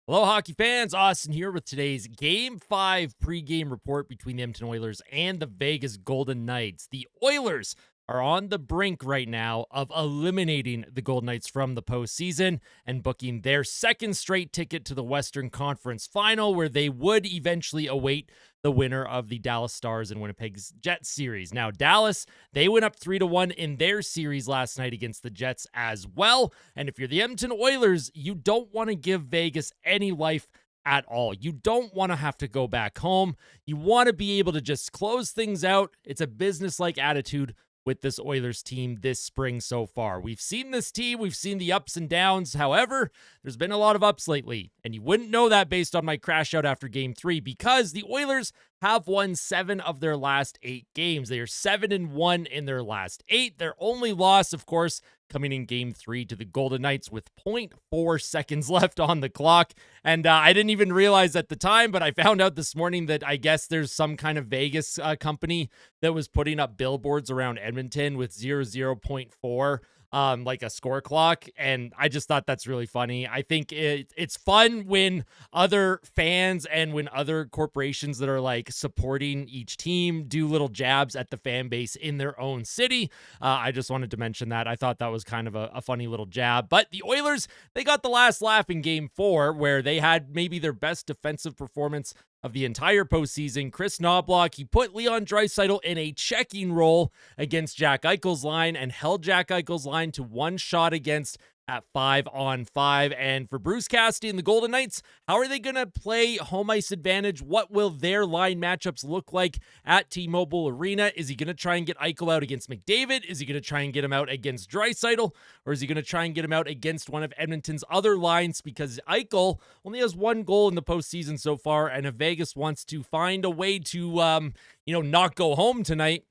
Hello, hockey fans. Austin here with today's Game 5 pregame report between the Edmonton Oilers and the Vegas Golden Knights. The Oilers are on the brink right now of eliminating the Golden Knights from the postseason and booking their second straight ticket to the Western Conference Final, where they would eventually await the winner of the Dallas Stars and Winnipeg's Jets series. Now, Dallas, they went up 3-1 in their series last night against the Jets as well. And if you're the Edmonton Oilers, you don't want to give Vegas any life at all. You don't want to have to go back home. You want to be able to just close things out. It's a business-like attitude with this Oilers team this spring so far. We've seen this team, we've seen the ups and downs. However, there's been a lot of ups lately, and you wouldn't know that based on my crash out after Game 3 because the Oilers have won 7 of their last 8 games. They are 7-1 in their last 8. Their only loss, of course, coming in Game 3 to the Golden Knights with 0.4 seconds left on the clock. And I didn't even realize at the time, but I found out this morning that I guess there's some kind of Vegas company that was putting up billboards around Edmonton with 0.4. Like a score clock, and I just thought that's really funny. I think it's fun when other fans and when other corporations that are like supporting each team do little jabs at the fan base in their own city. I just wanted to mention that. I thought that was kind of a funny little jab. But the Oilers, they got the last laugh in Game 4, where they had maybe their best defensive performance of the entire postseason. Chris Knobloch, he put Leon Draisaitl in a checking role against Jack Eichel's line and held Jack Eichel's line to one shot against at 5-on-5. And for Bruce Cassidy and the Golden Knights, how are they going to play home ice advantage? What will their line matchups look like at T-Mobile Arena? Is he going to try and get Eichel out against McDavid? Is he going to try and get him out against Draisaitl? Or is he going to try and get him out against one of Edmonton's other lines? Because Eichel only has 1 goal in the postseason so far, and if Vegas wants to find a way to, not go home tonight,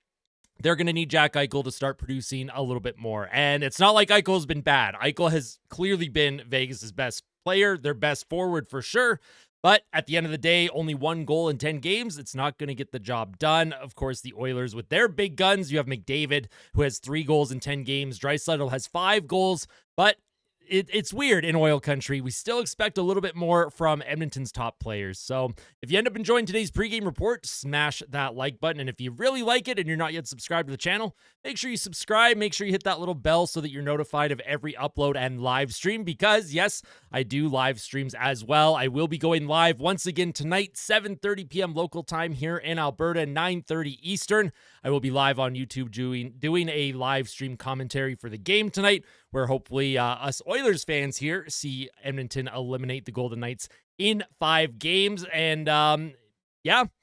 they're going to need Jack Eichel to start producing a little bit more. And it's not like Eichel has been bad. Eichel has clearly been Vegas's best player, their best forward for sure. But at the end of the day, only 1 goal in 10 games. It's not going to get the job done. Of course, the Oilers with their big guns, you have McDavid, who has 3 goals in 10 games. Draisaitl has 5 goals, but it's weird in oil country. We still expect a little bit more from Edmonton's top players. So if you end up enjoying today's pregame report, smash that like button. And if you really like it and you're not yet subscribed to the channel, make sure you subscribe. Make sure you hit that little bell so that you're notified of every upload and live stream, because yes, I do live streams as well. I will be going live once again tonight, 7:30 p.m. local time here in Alberta, 9:30 Eastern. I will be live on YouTube doing a live stream commentary for the game tonight, where hopefully us Oilers fans here see Edmonton eliminate the Golden Knights in 5 games. And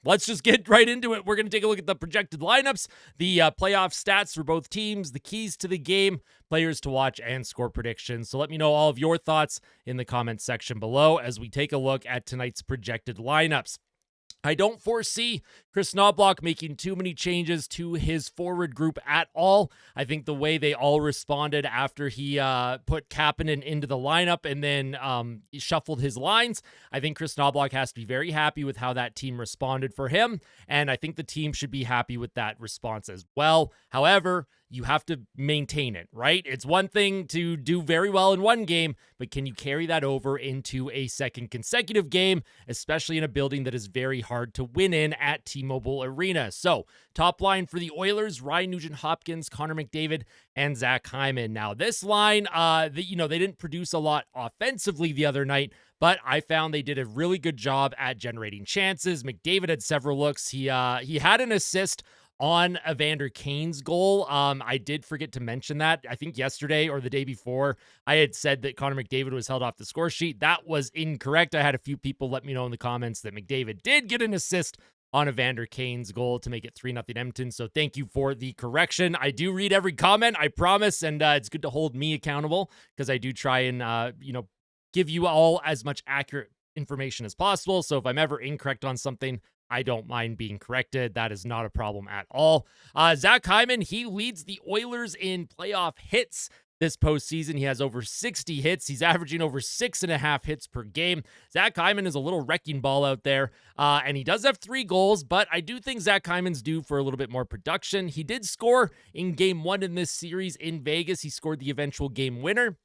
let's just get right into it. We're going to take a look at the projected lineups, the playoff stats for both teams, the keys to the game, players to watch, and score predictions. So let me know all of your thoughts in the comments section below as we take a look at tonight's projected lineups. I don't foresee Chris Knobloch making too many changes to his forward group at all. I think the way they all responded after he put Kapanen into the lineup and then shuffled his lines, I think Chris Knobloch has to be very happy with how that team responded for him, and I think the team should be happy with that response as well. However, you have to maintain it, right? It's one thing to do very well in one game, but can you carry that over into a second consecutive game, especially in a building that is very hard to win in at T-Mobile Arena? So, top line for the Oilers, Ryan Nugent-Hopkins, Connor McDavid, and Zach Hyman. Now, this line, they didn't produce a lot offensively the other night, but I found they did a really good job at generating chances. McDavid had several looks. He had an assist on Evander Kane's goal. I did forget to mention that. I think yesterday or the day before, I had said that Connor McDavid was held off the score sheet. That was incorrect. I had a few people let me know in the comments that McDavid did get an assist on Evander Kane's goal to make it 3-0 Edmonton. So thank you for the correction. I do read every comment, I promise, and it's good to hold me accountable because I do try and give you all as much accurate information as possible. So if I'm ever incorrect on something, I don't mind being corrected. That is not a problem at all. Zach Hyman, he leads the Oilers in playoff hits this postseason. He has over 60 hits. He's averaging over 6.5 hits per game. Zach Hyman is a little wrecking ball out there, and he does have 3 goals, but I do think Zach Hyman's due for a little bit more production. He did score in Game 1 in this series in Vegas. He scored the eventual game winner.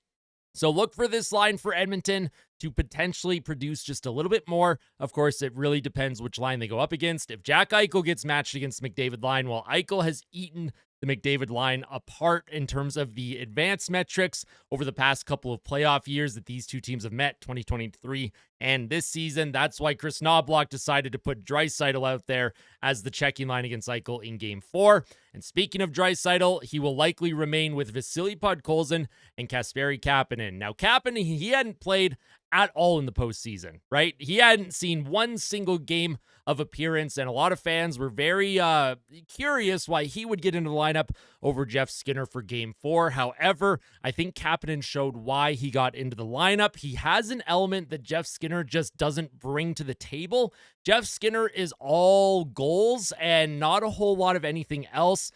So look for this line for Edmonton to potentially produce just a little bit more. Of course, it really depends which line they go up against. If Jack Eichel gets matched against the McDavid line, while Eichel has eaten the McDavid line apart in terms of the advanced metrics over the past couple of playoff years that these two teams have met, 2023 and this season. That's why Chris Knobloch decided to put Draisaitl out there as the checking line against Eichel in Game 4. And speaking of Draisaitl, he will likely remain with Vasily Podkolzin and Kasperi Kapanen. Now, Kapanen, he hadn't played at all in the postseason, right? He hadn't seen one single game of appearance, and a lot of fans were very curious why he would get into the lineup over Jeff Skinner for Game 4. However, I think Kapanen showed why he got into the lineup. He has an element that Jeff Skinner just doesn't bring to the table. Jeff Skinner is all goals and not a whole lot of anything else.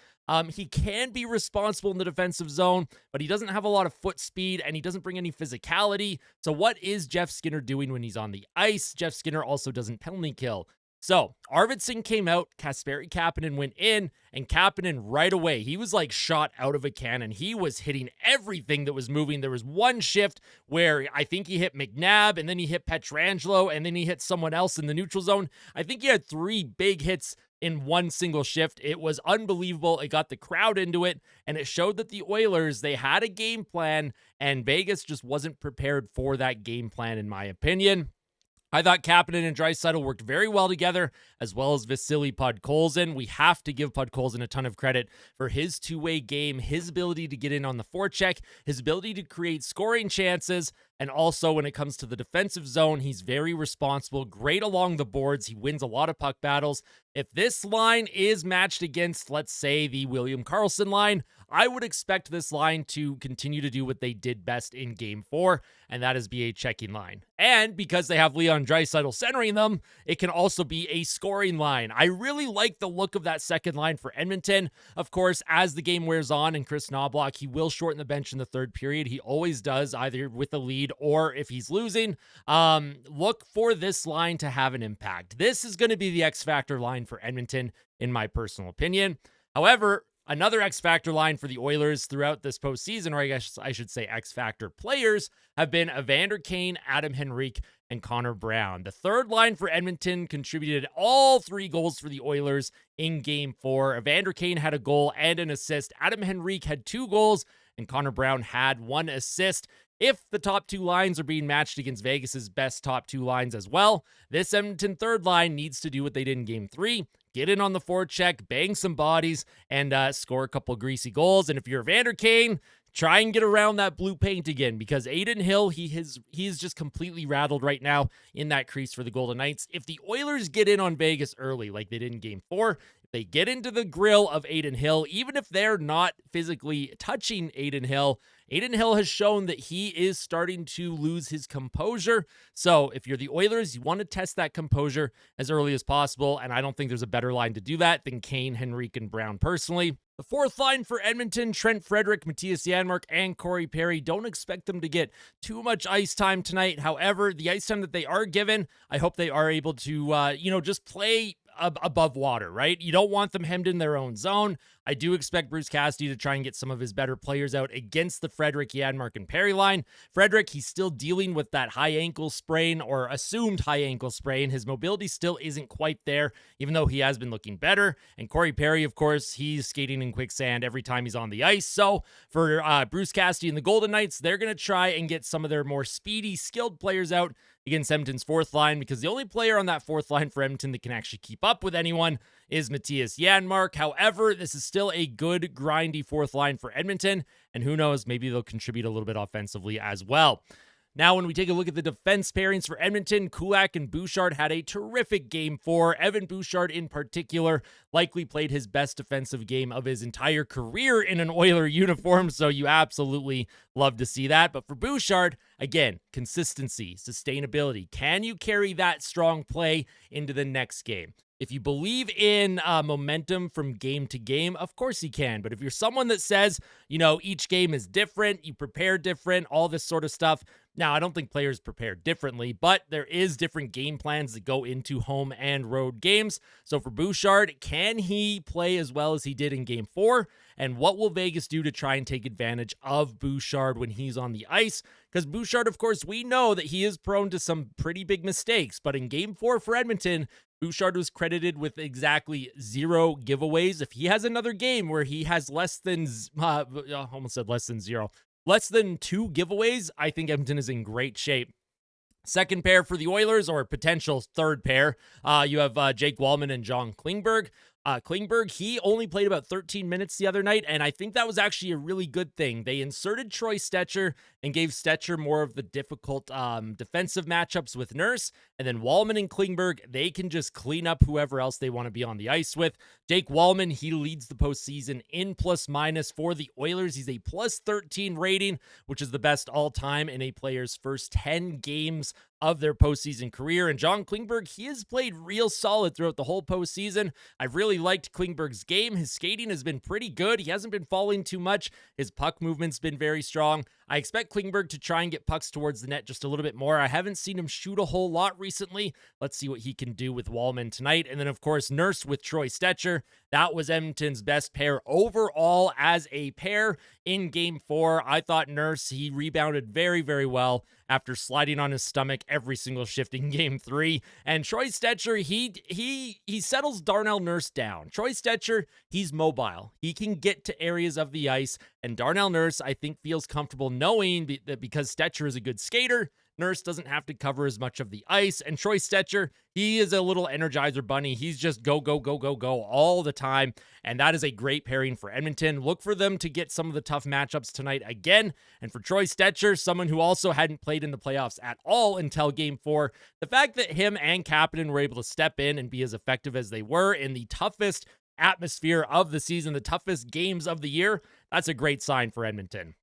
He can be responsible in the defensive zone, but he doesn't have a lot of foot speed and he doesn't bring any physicality. So what is Jeff Skinner doing when he's on the ice? Jeff Skinner also doesn't penalty kill. So Arvidsson came out, Kasperi Kapanen went in, and Kapanen right away, he was like shot out of a cannon. He was hitting everything that was moving. There was one shift where I think he hit McNabb, and then he hit Pietrangelo, and then he hit someone else in the neutral zone. I think he had 3 big hits in one single shift. It was unbelievable. It got the crowd into it, and it showed that the Oilers, they had a game plan, and Vegas just wasn't prepared for that game plan, in my opinion. I thought Kapanen and Draisaitl worked very well together, as well as Vasily Podkolzin. We have to give Podkolzin a ton of credit for his two-way game, his ability to get in on the forecheck, his ability to create scoring chances, and also when it comes to the defensive zone, he's very responsible, great along the boards. He wins a lot of puck battles. If this line is matched against, let's say, the William Karlsson line, I would expect this line to continue to do what they did best in Game 4, and that is be a checking line. And because they have Leon Draisaitl centering them, it can also be a scoring line. I really like the look of that second line for Edmonton. Of course, as the game wears on and Chris Knobloch, he will shorten the bench in the third period. He always does, either with a lead or if he's losing. Look for this line to have an impact. This is going to be the X Factor line for Edmonton, in my personal opinion. However, another X Factor line for the Oilers throughout this postseason, or I guess I should say X Factor players, have been Evander Kane, Adam Henrique, and Connor Brown. The third line for Edmonton contributed all 3 goals for the Oilers in Game 4. Evander Kane had a goal and an assist. Adam Henrique had 2 goals, and Connor Brown had 1 assist. If the top 2 lines are being matched against Vegas's best top 2 lines as well, this Edmonton third line needs to do what they did in Game 3. Get in on the forecheck, bang some bodies, and score a couple greasy goals. And if you're Evander Kane, try and get around that blue paint again, because Adin Hill, he's just completely rattled right now in that crease for the Golden Knights. If the Oilers get in on Vegas early, like they did in Game 4, if they get into the grill of Adin Hill, even if they're not physically touching Adin Hill has shown that he is starting to lose his composure. So if you're the Oilers, you want to test that composure as early as possible, and I don't think there's a better line to do that than Kane, Henrique, and Brown personally. The fourth line for Edmonton, Trent Frederick, Matthias Janmark, and Corey Perry. Don't expect them to get too much ice time tonight. However, the ice time that they are given, I hope they are able to, just play above water, right? You don't want them hemmed in their own zone. I do expect Bruce Cassidy to try and get some of his better players out against the Frederick, Janmark, and Perry line. Frederick, he's still dealing with that high ankle sprain, or assumed high ankle sprain. His mobility still isn't quite there, even though he has been looking better. And Corey Perry, of course, he's skating in quicksand every time he's on the ice. So for Bruce Cassidy and the Golden Knights, they're going to try and get some of their more speedy, skilled players out against Edmonton's fourth line, because the only player on that fourth line for Edmonton that can actually keep up with anyone is Matthias Janmark. However, this is still a good, grindy fourth line for Edmonton, and who knows, maybe they'll contribute a little bit offensively as well. Now, when we take a look at the defense pairings for Edmonton, Kulak and Bouchard had a terrific Game 4. Evan Bouchard, in particular, likely played his best defensive game of his entire career in an Oiler uniform, so you absolutely love to see that. But for Bouchard, again, consistency, sustainability. Can you carry that strong play into the next game? If you believe in momentum from game to game, of course you can. But if you're someone that says, each game is different, you prepare different, all this sort of stuff. Now, I don't think players prepare differently, but there is different game plans that go into home and road games. So for Bouchard, can he play as well as he did in Game 4? And what will Vegas do to try and take advantage of Bouchard when he's on the ice? because Bouchard, of course, we know that he is prone to some pretty big mistakes, but in game 4 for Edmonton, Bouchard was credited with exactly 0 giveaways. If he has another game where he has less than 0, less than 2 giveaways, I think Edmonton is in great shape. Second pair for the Oilers, or potential third pair, you have Jake Wallman and John Klingberg. Klingberg, he only played about 13 minutes the other night, and I think that was actually a really good thing. They inserted Troy Stecher and gave Stecher more of the difficult defensive matchups with Nurse, and then Wallman and Klingberg, they can just clean up whoever else they want to be on the ice with. Jake Wallman, he leads the postseason in plus-minus for the Oilers. He's a plus 13 rating, which is the best all-time in a player's first 10 games of their postseason career. And John Klingberg, he has played real solid throughout the whole postseason. I've really liked Klingberg's game. His skating has been pretty good. He hasn't been falling too much. His puck movement's been very strong. I expect Klingberg to try and get pucks towards the net just a little bit more. I haven't seen him shoot a whole lot recently. Let's see what he can do with Wallman tonight. And then, of course, Nurse with Troy Stecher. That was Edmonton's best pair overall as a pair in Game 4. I thought Nurse, he rebounded very, very well after sliding on his stomach every single shift in Game 3. And Troy Stecher, he settles Darnell Nurse down. Troy Stecher, he's mobile. He can get to areas of the ice. And Darnell Nurse, I think, feels comfortable knowing that because Stecher is a good skater, Nurse doesn't have to cover as much of the ice. And Troy Stecher, he is a little Energizer bunny. He's just go, go, go, go, go all the time. And that is a great pairing for Edmonton. Look for them to get some of the tough matchups tonight again. And for Troy Stecher, someone who also hadn't played in the playoffs at all until Game 4, the fact that him and Kapanen were able to step in and be as effective as they were in the toughest atmosphere of the season, the toughest games of the year, that's a great sign for Edmonton.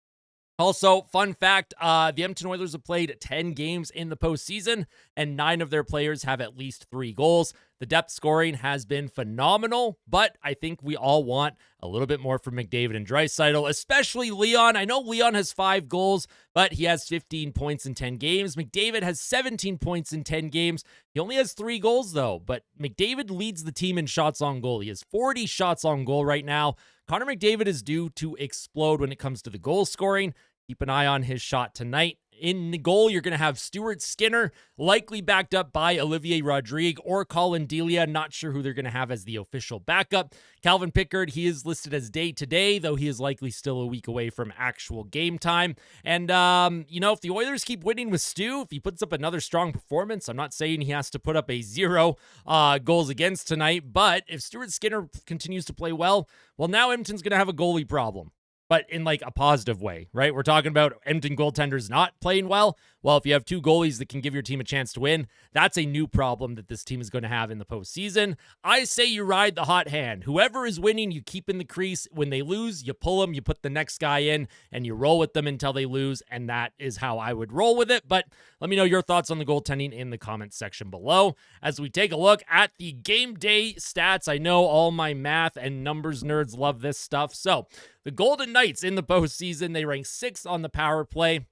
Also, fun fact, the Edmonton Oilers have played 10 games in the postseason, and 9 of their players have at least 3 goals. The depth scoring has been phenomenal, but I think we all want a little bit more from McDavid and Draisaitl, especially Leon. I know Leon has 5 goals, but he has 15 points in 10 games. McDavid has 17 points in 10 games. He only has 3 goals, though, but McDavid leads the team in shots on goal. He has 40 shots on goal right now. Connor McDavid is due to explode when it comes to the goal scoring. Keep an eye on his shot tonight. In the goal, you're going to have Stuart Skinner, likely backed up by Olivier Rodrigue or Colin Delia. Not sure who they're going to have as the official backup. Calvin Pickard, he is listed as day-to-day, though he is likely still a week away from actual game time. And, if the Oilers keep winning with Stu, if he puts up another strong performance, I'm not saying he has to put up a 0 goals against tonight, but if Stuart Skinner continues to play well, now Edmonton's going to have a goalie problem. But in like a positive way, right? We're talking about Edmonton goaltenders not playing well. Well, if you have 2 goalies that can give your team a chance to win, that's a new problem that this team is going to have in the postseason. I say you ride the hot hand. Whoever is winning, you keep in the crease. When they lose, you pull them, you put the next guy in, and you roll with them until they lose, and that is how I would roll with it. But let me know your thoughts on the goaltending in the comments section below. As we take a look at the game day stats, I know all my math and numbers nerds love this stuff. So the Golden Knights in the postseason, they rank 6th on the power play,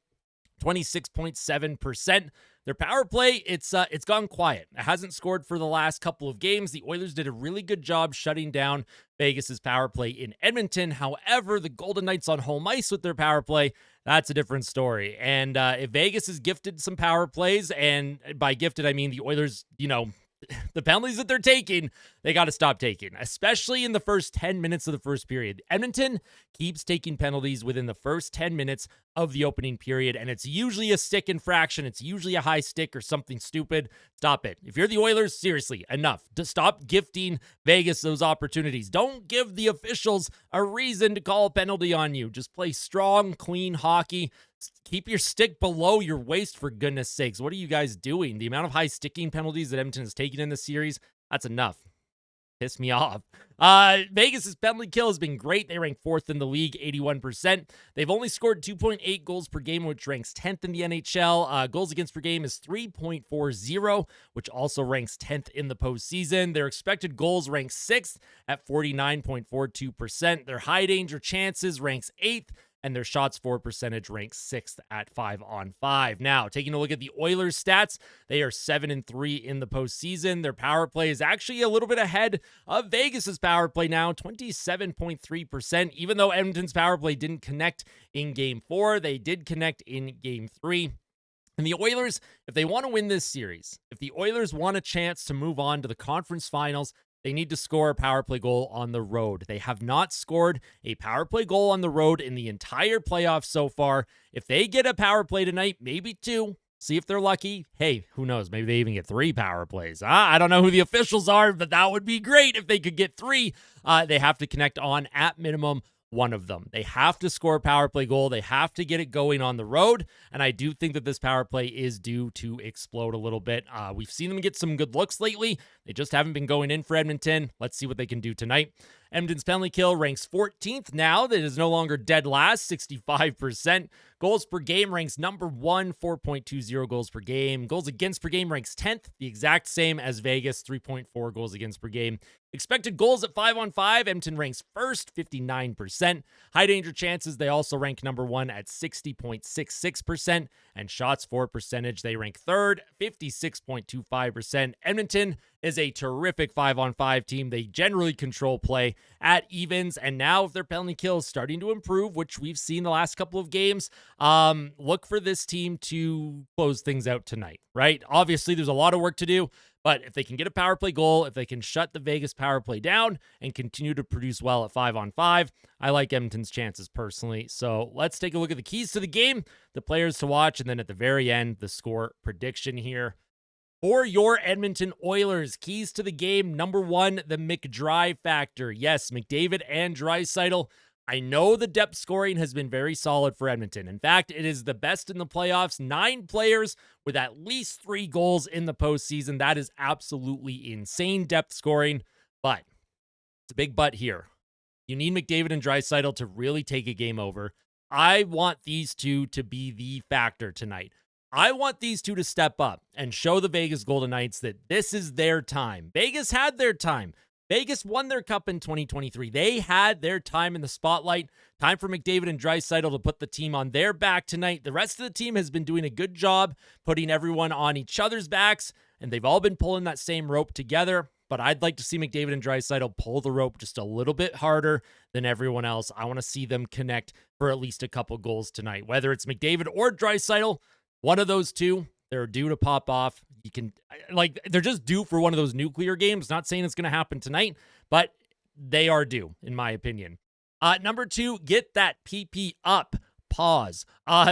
26.7%. Their power play, it's gone quiet. It hasn't scored for the last couple of games. The Oilers did a really good job shutting down Vegas's power play in Edmonton. However, the Golden Knights on home ice with their power play, that's a different story. And if Vegas is gifted some power plays, and by gifted, I mean the Oilers, the penalties that they're taking, they got to stop taking, especially in the first 10 minutes of the first period. Edmonton keeps taking penalties within the first 10 minutes of the opening period, and it's usually a stick infraction. It's usually a high stick or something stupid. Stop it. If you're the Oilers, seriously, enough. To stop gifting Vegas those opportunities. Don't give the officials a reason to call a penalty on you. Just play strong, clean hockey. Keep your stick below your waist, for goodness sakes. What are you guys doing? The amount of high sticking penalties that Edmonton has taken in this series, that's enough. Piss me off. Vegas's penalty kill has been great. They rank 4th in the league, 81%. They've only scored 2.8 goals per game, which ranks 10th in the NHL. Goals against per game is 3.40, which also ranks 10th in the postseason. Their expected goals ranks 6th at 49.42%. Their high danger chances ranks 8th and their shots for percentage ranks 6th at 5-on-5. Now, taking a look at the Oilers stats, they are 7-3 in the postseason. Their power play is actually a little bit ahead of Vegas's power play now, 27.3%. Even though Edmonton's power play didn't connect in Game 4, they did connect in Game 3. And the Oilers, if they want to win this series, if the Oilers want a chance to move on to the conference finals, they need to score a power play goal on the road. They have not scored a power play goal on the road in the entire playoffs so far. If they get a power play tonight, maybe 2, see if they're lucky. Hey, who knows? Maybe they even get 3 power plays. I don't know who the officials are, but that would be great if they could get 3. They have to connect on, at minimum, one of them. They have to score a power play goal. They have to get it going on the road. And I do think that this power play is due to explode a little bit. We've seen them get some good looks lately. They just haven't been going in for Edmonton. Let's see what they can do tonight. Edmonton's penalty kill ranks 14th now. That is no longer dead last, 65%. Goals per game ranks number 1, 4.20 goals per game. Goals against per game ranks 10th, the exact same as Vegas, 3.4 goals against per game. Expected goals at 5-on-5, Edmonton ranks first, 59%. High danger chances, they also rank number 1 at 60.66%. And shots for percentage, they rank third, 56.25%. Edmonton is a terrific 5-on-5 team. They generally control play at evens. And now if their penalty kill is starting to improve, which we've seen the last couple of games, look for this team to close things out tonight, right? Obviously, there's a lot of work to do. But if they can get a power play goal, if they can shut the Vegas power play down and continue to produce well at 5-on-5, I like Edmonton's chances personally. So let's take a look at the keys to the game, the players to watch, and then at the very end, the score prediction here. For your Edmonton Oilers, keys to the game, number 1, the McDrive factor. Yes, McDavid and Draisaitl. I know the depth scoring has been very solid for Edmonton. In fact, it is the best in the playoffs. 9 players with at least 3 goals in the postseason. That is absolutely insane depth scoring. But it's a big but here. You need McDavid and Draisaitl to really take a game over. I want these two to be the factor tonight. I want these two to step up and show the Vegas Golden Knights that this is their time. Vegas had their time. Vegas won their cup in 2023. They had their time in the spotlight. Time for McDavid and Draisaitl to put the team on their back tonight. The rest of the team has been doing a good job putting everyone on each other's backs, and they've all been pulling that same rope together. But I'd like to see McDavid and Draisaitl pull the rope just a little bit harder than everyone else. I want to see them connect for at least a couple goals tonight. Whether it's McDavid or Draisaitl, one of those two, they're due to pop off. You can, they're just due for one of those nuclear games. Not saying it's going to happen tonight, but they are due, in my opinion. Number 2, get that PP up. Pause.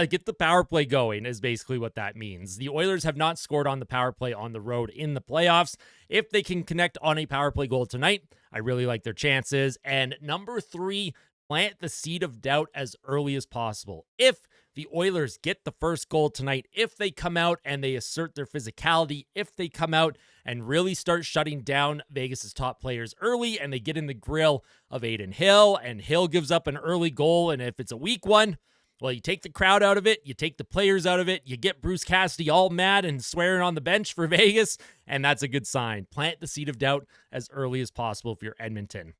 Get the power play going is basically what that means. The Oilers have not scored on the power play on the road in the playoffs. If they can connect on a power play goal tonight, I really like their chances. And number 3, plant the seed of doubt as early as possible. If the Oilers get the first goal tonight, if they come out and they assert their physicality, if they come out and really start shutting down Vegas's top players early and they get in the grill of Aiden Hill and Hill gives up an early goal, and if it's a weak one, well, you take the crowd out of it, you take the players out of it, you get Bruce Cassidy all mad and swearing on the bench for Vegas, and that's a good sign. Plant the seed of doubt as early as possible if you're Edmonton.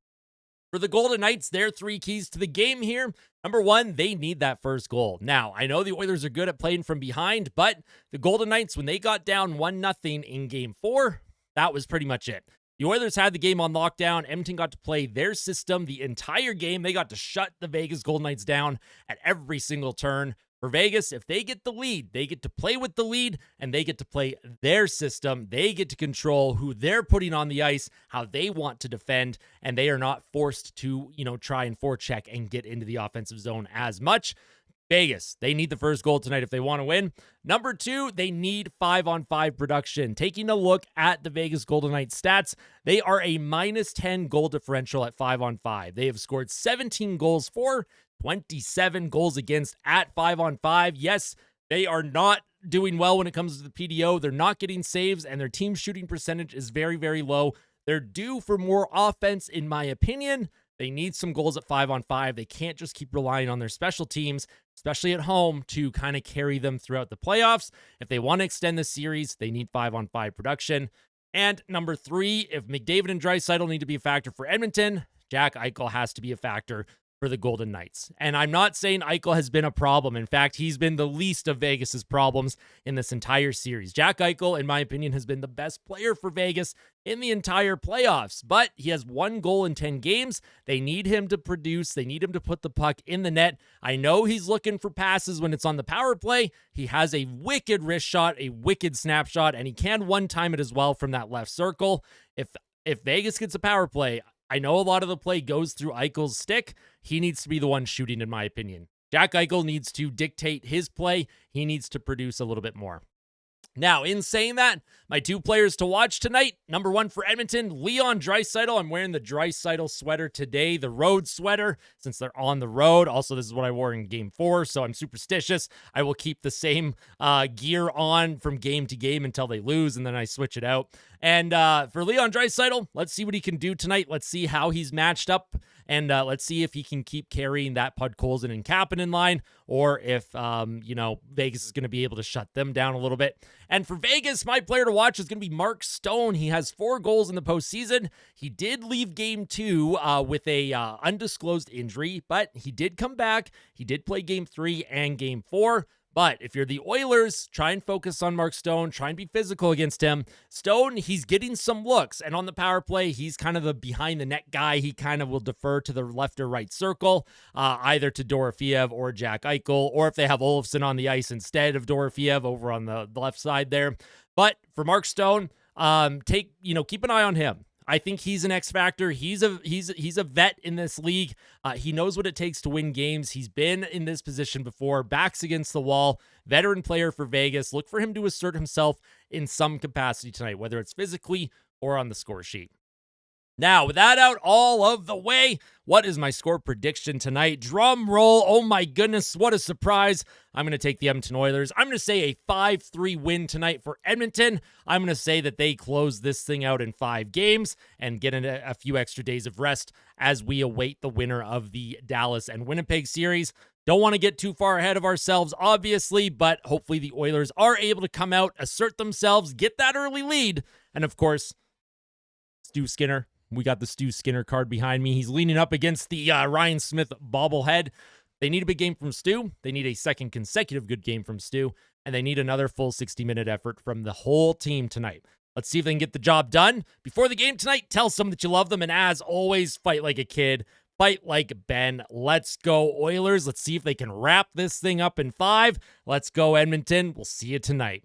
For the Golden Knights, their 3 keys to the game here. Number 1, they need that first goal. Now, I know the Oilers are good at playing from behind, but the Golden Knights, when they got down 1-0 in Game 4, that was pretty much it. The Oilers had the game on lockdown. Edmonton got to play their system the entire game. They got to shut the Vegas Golden Knights down at every single turn. For Vegas, if they get the lead, they get to play with the lead, and they get to play their system. They get to control who they're putting on the ice, how they want to defend, and they are not forced to, try and forecheck and get into the offensive zone as much. Vegas, they need the first goal tonight if they want to win. Number 2, they need 5-on-5 production. Taking a look at the Vegas Golden Knights stats, they are a -10 goal differential at 5-on-5. They have scored 17 goals for, 27 goals against at 5-on-5. Yes, they are not doing well when it comes to the PDO. They're not getting saves, and their team shooting percentage is very, very low. They're due for more offense, in my opinion. They need some goals at 5-on-5. They can't just keep relying on their special teams, especially at home, to kind of carry them throughout the playoffs. If they want to extend the series, they need 5-on-5 production. And number 3, if McDavid and Draisaitl need to be a factor for Edmonton, Jack Eichel has to be a factor for the Golden Knights. And I'm not saying Eichel has been a problem. In fact, he's been the least of Vegas's problems in this entire series. Jack Eichel, in my opinion, has been the best player for Vegas in the entire playoffs, but he has 1 goal in 10 games. They need him to produce. They need him to put the puck in the net. I know he's looking for passes when it's on the power play. He has a wicked wrist shot, a wicked snapshot, and he can one-time it as well from that left circle. If Vegas gets a power play, I know a lot of the play goes through Eichel's stick. He needs to be the one shooting, in my opinion. Jack Eichel needs to dictate his play. He needs to produce a little bit more. Now, in saying that, my 2 players to watch tonight, number 1 for Edmonton, Leon Draisaitl. I'm wearing the Draisaitl sweater today, the road sweater, since they're on the road. Also, this is what I wore in Game 4, so I'm superstitious. I will keep the same gear on from game to game until they lose, and then I switch it out. And for Leon Draisaitl, let's see what he can do tonight. Let's see how he's matched up, and let's see if he can keep carrying that Podkolzin and Kapanen line, or if, Vegas is going to be able to shut them down a little bit. And for Vegas, my player to watch is going to be Mark Stone. He has 4 goals in the postseason. He did leave Game 2 with a undisclosed injury, but he did come back. He did play Game 3 and Game 4. But if you're the Oilers, try and focus on Mark Stone. Try and be physical against him. Stone, he's getting some looks. And on the power play, he's kind of the behind-the-net guy. He kind of will defer to the left or right circle, either to Dorofeev or Jack Eichel, or if they have Olofsson on the ice instead of Dorofeev over on the left side there. But for Mark Stone, keep an eye on him. I think he's an X factor. He's a vet in this league. He knows what it takes to win games. He's been in this position before. Backs against the wall. Veteran player for Vegas. Look for him to assert himself in some capacity tonight, whether it's physically or on the score sheet. Now, with that out all of the way, what is my score prediction tonight? Drum roll. Oh my goodness, what a surprise. I'm going to take the Edmonton Oilers. I'm going to say a 5-3 win tonight for Edmonton. I'm going to say that they close this thing out in 5 games and get a few extra days of rest as we await the winner of the Dallas and Winnipeg series. Don't want to get too far ahead of ourselves, obviously, but hopefully the Oilers are able to come out, assert themselves, get that early lead, and of course, Stuart Skinner. We got the Stuart Skinner card behind me. He's leaning up against the Ryan Smith bobblehead. They need a big game from Stu. They need a second consecutive good game from Stu. And they need another full 60-minute effort from the whole team tonight. Let's see if they can get the job done. Before the game tonight, tell someone that you love them. And as always, fight like a kid. Fight like Ben. Let's go, Oilers. Let's see if they can wrap this thing up in 5. Let's go, Edmonton. We'll see you tonight.